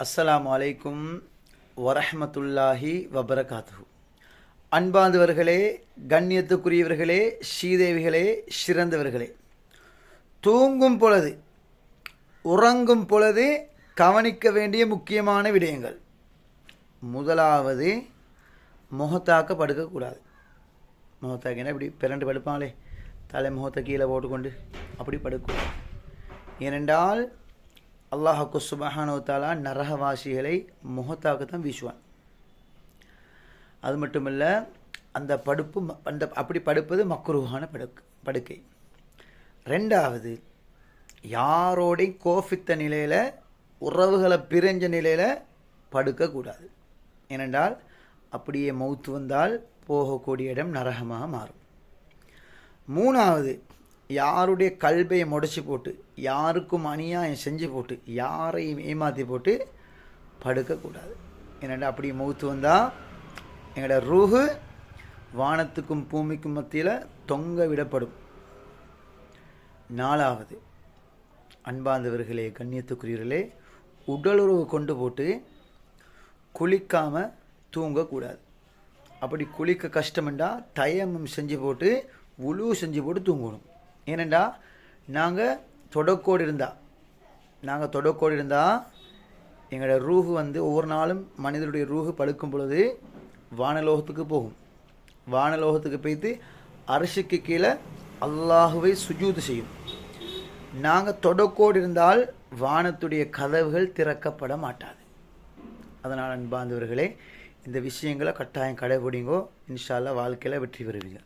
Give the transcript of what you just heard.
அஸ்ஸலாமு அலைக்கும் வரஹ்மத்துல்லாஹி வபரகாத்துஹு. அன்பார்ந்தவர்களே, கண்ணியத்துக்குரியவர்களே, ஸ்ரீதேவிகளே, சிறந்தவர்களே, தூங்கும் பொழுது உறங்கும் பொழுது கவனிக்க வேண்டிய முக்கியமான விடயங்கள். முதலாவது, முகத்தாக்க படுக்கக்கூடாது. முகத்தாக்கினா இப்படி பிறண்டு படுப்பாங்களே, தலை முகத்தை கீழே போட்டுக்கொண்டு அப்படி படுக்கக்கூடாது. ஏனென்றால் அல்லாஹு சுப்ஹானஹு வ தஆலா நரகவாசிகளை முகத்தாக்கத்தான் வீசுவான். அது மட்டுமல்ல, அப்படி படுப்பது மக்ரூஹான படுக்கை. ரெண்டாவது, யாரோடை கோபித்த நிலையில், உறவுகளை பிரிஞ்ச நிலையில் படுக்கக்கூடாது. ஏனென்றால் அப்படியே மௌத்து வந்தால் போகக்கூடிய இடம் நரகமாக மாறும். மூணாவது, யாருடைய கல்பையை முடைச்சி போட்டு, யாருக்கும் அநியாயம் செஞ்சு போட்டு, யாரையும் ஏமாற்றி போட்டு படுக்கக்கூடாது. ஏனென்றால் அப்படி மௌத்து வந்தால் எங்களோட ரூஹு வானத்துக்கும் பூமிக்கும் மத்தியில் தொங்க விடப்படும். நாலாவது, அன்பார்ந்தவர்களே, கண்ணியத்துக்குரியவர்களே, உடலுறவு கொண்டு போட்டு குளிக்காமல் தூங்கக்கூடாது. அப்படி குளிக்க கஷ்டமெண்டா தயமம் செஞ்சு போட்டு உழு செஞ்சு போட்டு தூங்கணும். ஏனெண்டா நாங்கள் தொடக்கோடு இருந்தால் எங்களோட ரூஹு ஒவ்வொரு நாளும் மனிதனுடைய ரூஹு படுக்கும் பொழுது வானலோகத்துக்கு போகும். வானலோகத்துக்கு போய்த்து அரிசிக்கு கீழே அல்லாஹுவை சுஜூது செய்யும். நாங்கள் தொடக்கோடு இருந்தால் வானத்துடைய கதவுகள் திறக்கப்பட மாட்டாது. அதனால் அன்பார்ந்தவர்களே, இந்த விஷயங்களை கட்டாயம் கடைபிடிங்கோ. இன்ஷா அல்லாஹ் வாழ்க்கையில் வெற்றி பெறுவீங்க.